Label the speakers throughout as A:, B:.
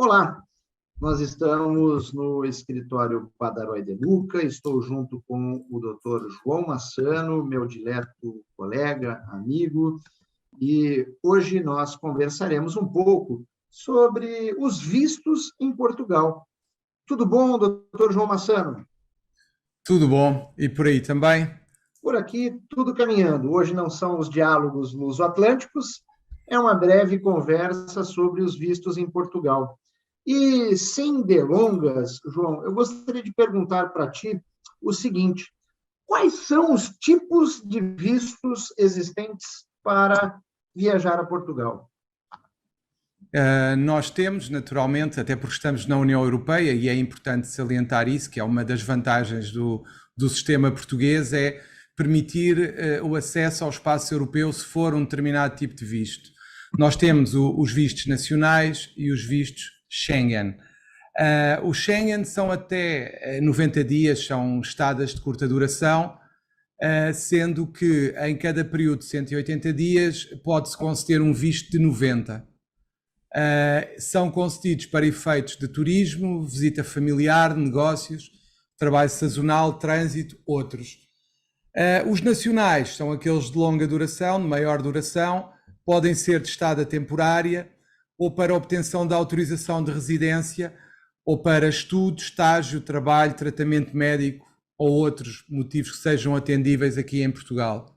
A: Olá, nós estamos no escritório Padaroy de Luca, estou junto com o Dr. João Massano, meu dileto colega, amigo, e hoje nós conversaremos um pouco sobre os vistos em Portugal. Tudo bom, Dr. João Massano?
B: Tudo bom? E por aí também?
A: Por aqui, tudo caminhando. Hoje não são os diálogos luso-atlânticos, é uma breve conversa sobre os vistos em Portugal. E, sem delongas, João, eu gostaria de perguntar para ti o seguinte: quais são os tipos de vistos existentes para viajar a Portugal?
B: Nós temos, naturalmente, até porque estamos na União Europeia, e é importante salientar isso, que é uma das vantagens do sistema português, é permitir o acesso ao espaço europeu se for um determinado tipo de visto. Nós temos os vistos nacionais e os vistos Schengen. Os Schengen são até 90 dias, são estadas de curta duração, sendo que em cada período de 180 dias pode-se conceder um visto de 90. São concedidos para efeitos de turismo, visita familiar, negócios, trabalho sazonal, trânsito, outros. Os nacionais são aqueles de longa duração, de maior duração, podem ser de estada temporária ou para obtenção da autorização de residência ou para estudo, estágio, trabalho, tratamento médico ou outros motivos que sejam atendíveis aqui em Portugal.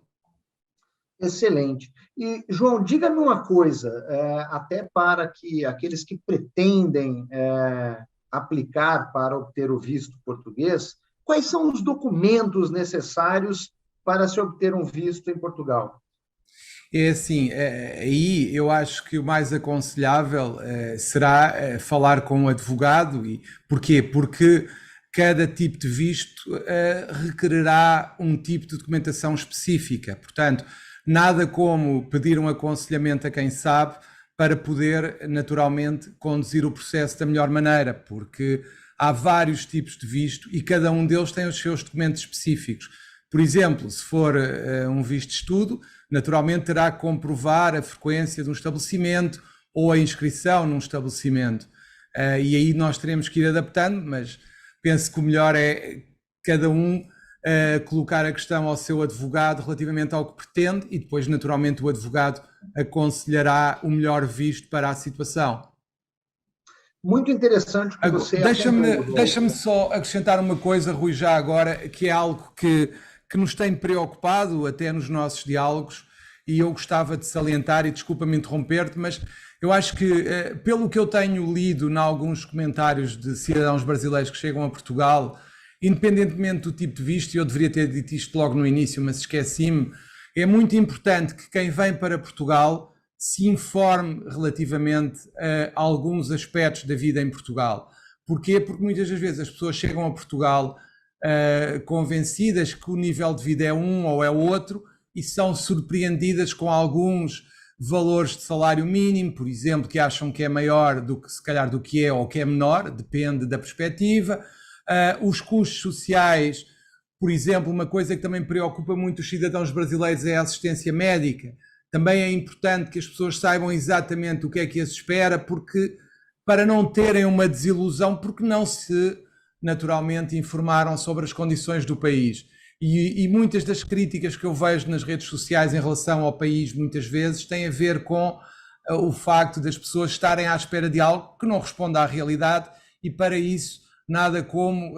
A: Excelente. E, João, diga-me uma coisa, até para que aqueles que pretendem aplicar para obter o visto português, quais são os documentos necessários para se obter um visto em Portugal?
B: É assim, aí eu acho que o mais aconselhável será falar com um advogado. E porquê? Porque cada tipo de visto requererá um tipo de documentação específica. Portanto, nada como pedir um aconselhamento a quem sabe para poder, naturalmente, conduzir o processo da melhor maneira, porque há vários tipos de visto e cada um deles tem os seus documentos específicos. Por exemplo, se for um visto de estudo, naturalmente terá que comprovar a frequência de um estabelecimento ou a inscrição num estabelecimento. E aí nós teremos que ir adaptando, mas penso que o melhor é cada um colocar a questão ao seu advogado relativamente ao que pretende e depois, naturalmente, o advogado aconselhará o melhor visto para a situação.
A: Muito interessante o que você apontou.
B: Deixa-me só acrescentar uma coisa, Rui, já agora, que é algo que nos tem preocupado até nos nossos diálogos, e eu gostava de salientar, e desculpa-me interromper-te, mas eu acho que, pelo que eu tenho lido em alguns comentários de cidadãos brasileiros que chegam a Portugal, independentemente do tipo de visto, e eu deveria ter dito isto logo no início, mas esqueci-me, é muito importante que quem vem para Portugal se informe relativamente a alguns aspectos da vida em Portugal. Porquê? Porque muitas das vezes as pessoas chegam a Portugal convencidas que o nível de vida é um ou é outro e são surpreendidas com alguns valores de salário mínimo, por exemplo, que acham que é maior do que se calhar do que é ou que é menor, depende da perspectiva. Os custos sociais, por exemplo, uma coisa que também preocupa muito os cidadãos brasileiros é a assistência médica. Também é importante que as pessoas saibam exatamente o que é que as espera, porque para não terem uma desilusão, porque não se naturalmente informaram sobre as condições do país. E muitas das críticas que eu vejo nas redes sociais em relação ao país, muitas vezes, têm a ver com o facto das pessoas estarem à espera de algo que não responde à realidade, e para isso nada como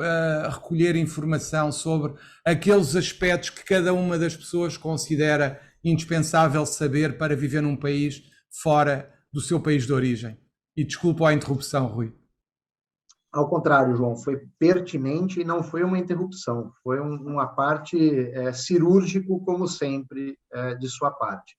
B: recolher informação sobre aqueles aspectos que cada uma das pessoas considera indispensável saber para viver num país fora do seu país de origem. E desculpa a interrupção, Rui.
A: Ao contrário, João, foi pertinente e não foi uma interrupção, foi uma parte cirúrgico, como sempre, de sua parte.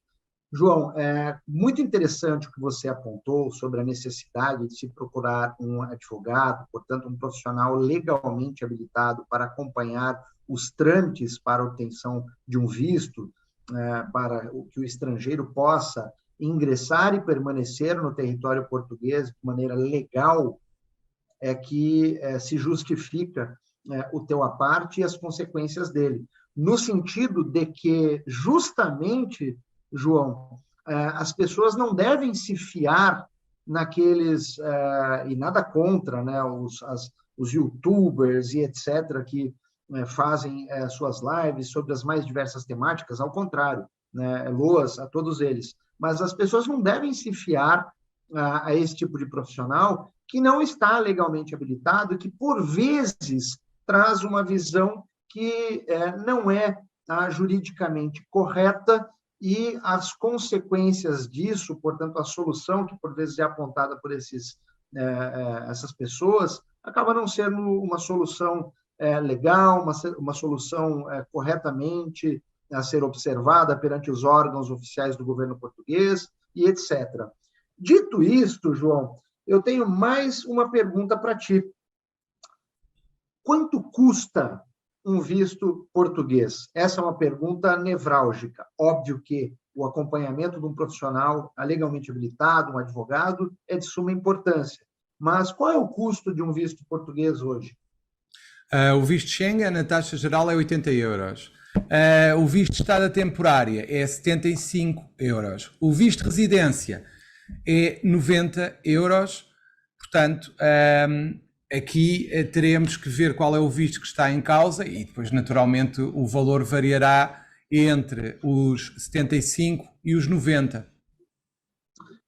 A: João, é muito interessante o que você apontou sobre a necessidade de se procurar um advogado, portanto, um profissional legalmente habilitado para acompanhar os trâmites para a obtenção de um visto, para que o estrangeiro possa ingressar e permanecer no território português de maneira legal, é que se justifica o teu à parte e as consequências dele, no sentido de que, justamente, João, as pessoas não devem se fiar naqueles, e nada contra, né, os YouTubers e etc., que fazem suas lives sobre as mais diversas temáticas, ao contrário, né, loas a todos eles. Mas as pessoas não devem se fiar a esse tipo de profissional que não está legalmente habilitado e que, por vezes, traz uma visão que não é juridicamente correta, e as consequências disso, portanto, a solução que, por vezes, é apontada por essas pessoas, acaba não sendo uma solução legal, uma solução corretamente a ser observada perante os órgãos oficiais do governo português, e etc. Dito isto, João, eu tenho mais uma pergunta para ti. Quanto custa um visto português? Essa é uma pergunta nevrálgica. Óbvio que o acompanhamento de um profissional legalmente habilitado, um advogado, é de suma importância. Mas qual é o custo de um visto português hoje?
B: O visto Schengen, a taxa geral é 80 euros. O visto de estada temporária é 75 euros. O visto de residência é 90 euros. Portanto, aqui teremos que ver qual é o visto que está em causa e depois, naturalmente, o valor variará entre os 75 e os 90.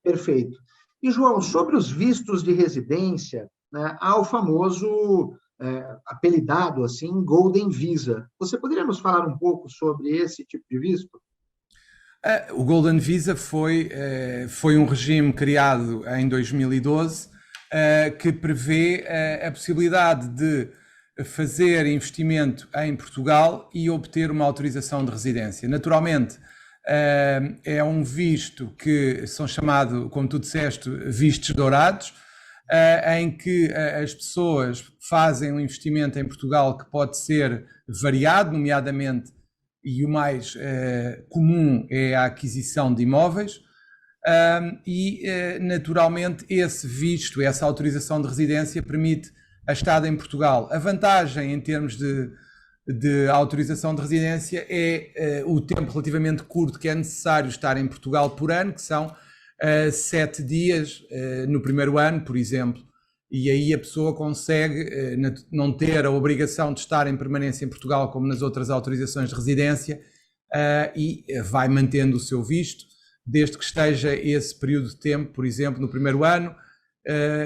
A: Perfeito. E, João, sobre os vistos de residência, né, há o famoso, apelidado assim, Golden Visa. Você poderia nos falar um pouco sobre esse tipo de visto?
B: O Golden Visa foi um regime criado em 2012 que prevê a possibilidade de fazer investimento em Portugal e obter uma autorização de residência. Naturalmente, é um visto que são chamados, como tu disseste, vistos dourados, em que as pessoas fazem um investimento em Portugal que pode ser variado, nomeadamente, e o mais comum é a aquisição de imóveis, naturalmente esse visto, essa autorização de residência permite a estada em Portugal. A vantagem em termos de autorização de residência é o tempo relativamente curto que é necessário estar em Portugal por ano, que são 7 dias no primeiro ano, por exemplo, e aí a pessoa consegue não ter a obrigação de estar em permanência em Portugal como nas outras autorizações de residência e vai mantendo o seu visto, desde que esteja esse período de tempo, por exemplo, no primeiro ano,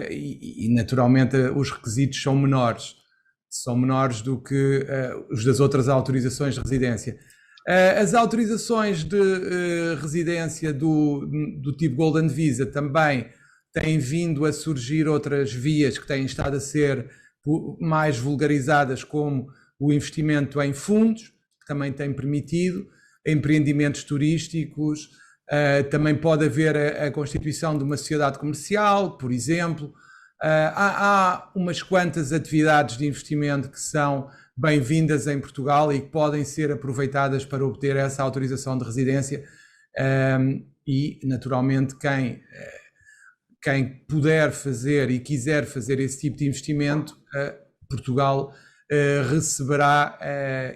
B: e naturalmente os requisitos são menores do que os das outras autorizações de residência. As autorizações de residência do tipo Golden Visa também têm vindo a surgir outras vias que têm estado a ser mais vulgarizadas, como o investimento em fundos, que também tem permitido, empreendimentos turísticos, também pode haver a constituição de uma sociedade comercial, por exemplo. Há umas quantas atividades de investimento que são bem-vindas em Portugal e que podem ser aproveitadas para obter essa autorização de residência e, naturalmente, quem puder fazer e quiser fazer esse tipo de investimento, Portugal receberá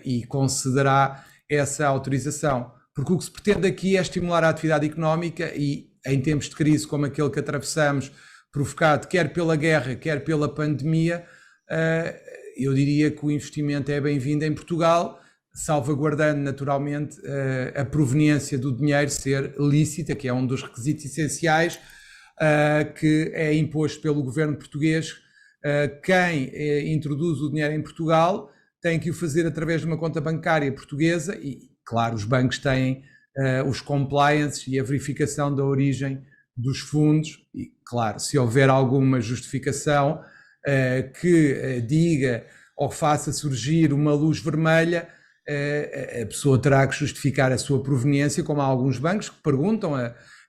B: e concederá essa autorização. Porque o que se pretende aqui é estimular a atividade económica e, em tempos de crise como aquele que atravessamos, provocado quer pela guerra, quer pela pandemia, eu diria que o investimento é bem-vindo em Portugal, salvaguardando naturalmente a proveniência do dinheiro ser lícita, que é um dos requisitos essenciais que é imposto pelo governo português. Quem introduz o dinheiro em Portugal tem que o fazer através de uma conta bancária portuguesa e, claro, os bancos têm os compliances e a verificação da origem dos fundos e, claro, se houver alguma justificação que diga ou faça surgir uma luz vermelha, a pessoa terá que justificar a sua proveniência, como há alguns bancos que perguntam,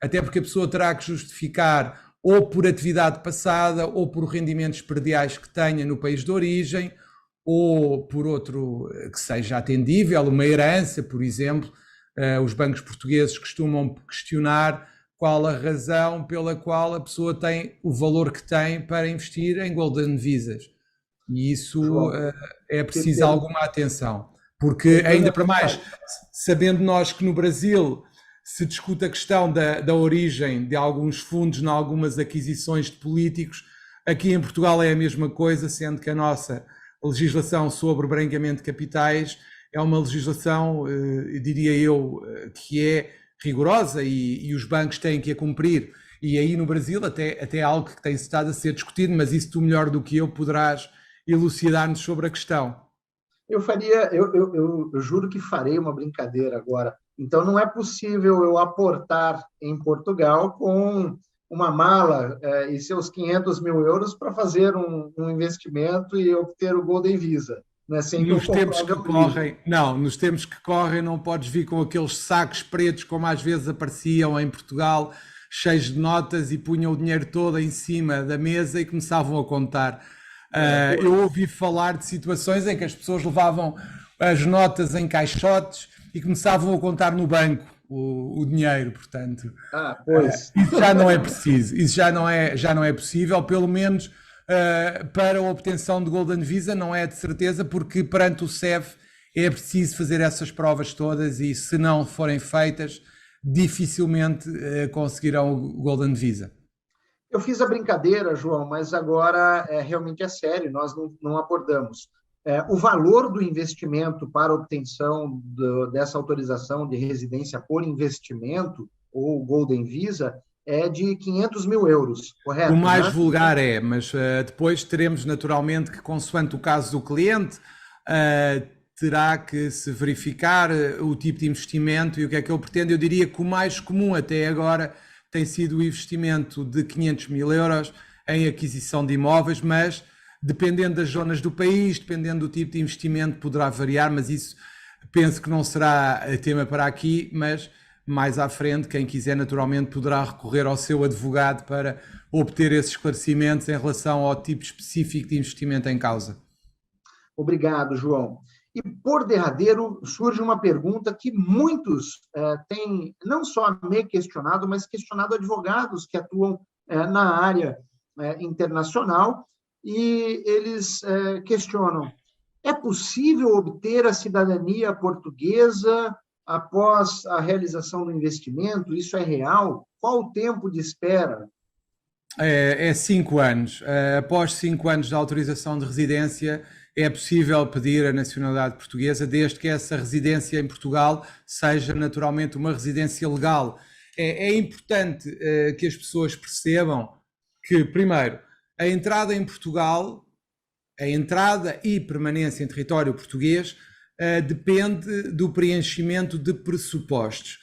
B: até porque a pessoa terá que justificar ou por atividade passada ou por rendimentos perdiais que tenha no país de origem ou por outro que seja atendível, uma herança, por exemplo. Os bancos portugueses costumam questionar qual a razão pela qual a pessoa tem o valor que tem para investir em Golden Visas. E isso é preciso alguma atenção, porque ainda para mais, sabendo nós que no Brasil se discute a questão da origem de alguns fundos em algumas aquisições de políticos. Aqui em Portugal é a mesma coisa, sendo que a nossa legislação sobre branqueamento de capitais é uma legislação, diria eu, que é rigorosa e os bancos têm que a cumprir. E aí no Brasil até é algo que tem estado a ser discutido, mas isso tu melhor do que eu poderás elucidar-nos sobre a questão.
A: Eu juro que farei uma brincadeira agora. Então, não é possível eu aportar em Portugal com uma mala e seus 500 mil euros para fazer um investimento e obter o Golden Visa. Não é assim que
B: nos tempos que correm, não, nos tempos que correm não podes vir com aqueles sacos pretos como às vezes apareciam em Portugal, cheios de notas e punham o dinheiro todo em cima da mesa e começavam a contar. Eu ouvi falar de situações em que as pessoas levavam as notas em caixotes e começavam a contar no banco o dinheiro, portanto.
A: Pois.
B: Isso já não é preciso, isso já não é possível, pelo menos para a obtenção de Golden Visa não é de certeza, porque perante o CEF é preciso fazer essas provas todas e se não forem feitas, dificilmente conseguirão o Golden Visa.
A: Eu fiz a brincadeira, João, mas agora realmente é sério, nós não abordamos. O valor do investimento para a obtenção dessa autorização de residência por investimento, ou Golden Visa, é de 500 mil euros, correto?
B: O mais vulgar mas depois teremos naturalmente que, consoante o caso do cliente, terá que se verificar o tipo de investimento e o que é que ele pretende. Eu diria que o mais comum até agora tem sido o investimento de 500 mil euros em aquisição de imóveis, mas dependendo das zonas do país, dependendo do tipo de investimento, poderá variar, mas isso penso que não será tema para aqui, mas mais à frente, quem quiser naturalmente poderá recorrer ao seu advogado para obter esses esclarecimentos em relação ao tipo específico de investimento em causa.
A: Obrigado, João. E, por derradeiro, surge uma pergunta que muitos têm não só me questionado, mas questionado advogados que atuam na área internacional, e eles questionam: é possível obter a cidadania portuguesa após a realização do investimento? Isso é real? Qual o tempo de espera?
B: É 5 anos. Após 5 anos de autorização de residência, é possível pedir a nacionalidade portuguesa, desde que essa residência em Portugal seja naturalmente uma residência legal. É importante que as pessoas percebam que, primeiro, a entrada em Portugal, a entrada e permanência em território português, depende do preenchimento de pressupostos.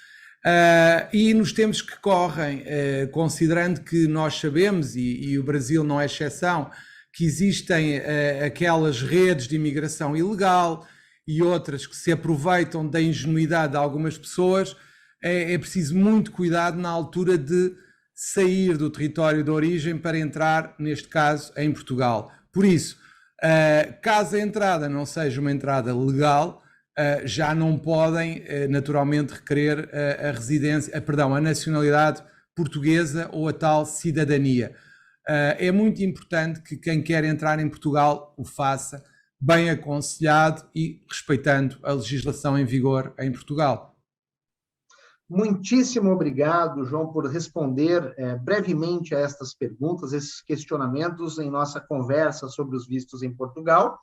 B: E nos tempos que correm, considerando que nós sabemos, e o Brasil não é exceção, que existem aquelas redes de imigração ilegal e outras que se aproveitam da ingenuidade de algumas pessoas, é preciso muito cuidado na altura de sair do território de origem para entrar, neste caso, em Portugal. Por isso, caso a entrada não seja uma entrada legal, já não podem naturalmente requerer a nacionalidade portuguesa ou a tal cidadania. É muito importante que quem quer entrar em Portugal o faça bem aconselhado e respeitando a legislação em vigor em Portugal.
A: Muitíssimo obrigado, João, por responder brevemente a estas perguntas, esses questionamentos em nossa conversa sobre os vistos em Portugal,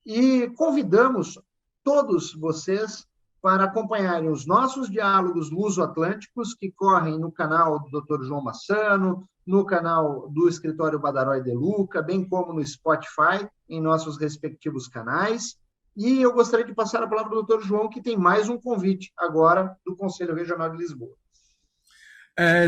A: e convidamos todos vocês para acompanharem os nossos diálogos luso-atlânticos que correm no canal do Dr. João Massano, no canal do Escritório Badarói de Luca, bem como no Spotify, em nossos respectivos canais. E eu gostaria de passar a palavra ao Dr. João, que tem mais um convite agora do Conselho Regional de Lisboa.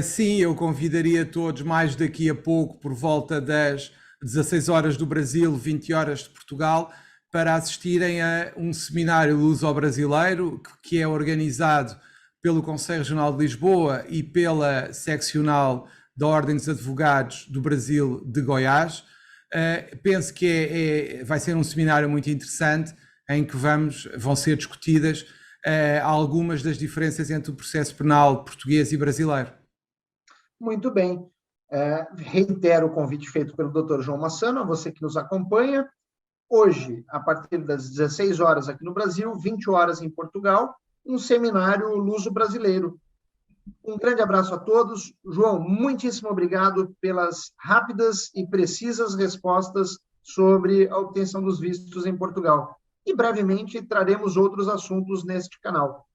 B: Sim, eu convidaria todos mais daqui a pouco, por volta das 16 horas do Brasil, 20 horas de Portugal, para assistirem a um seminário luso-brasileiro que é organizado pelo Conselho Regional de Lisboa e pela seccional da Ordem dos Advogados do Brasil de Goiás. Penso que vai ser um seminário muito interessante em que vão ser discutidas algumas das diferenças entre o processo penal português e brasileiro.
A: Muito bem. Reitero o convite feito pelo Dr. João Massano, a você que nos acompanha. Hoje, a partir das 16 horas aqui no Brasil, 20 horas em Portugal, um seminário luso-brasileiro. Um grande abraço a todos. João, muitíssimo obrigado pelas rápidas e precisas respostas sobre a obtenção dos vistos em Portugal. E brevemente traremos outros assuntos neste canal.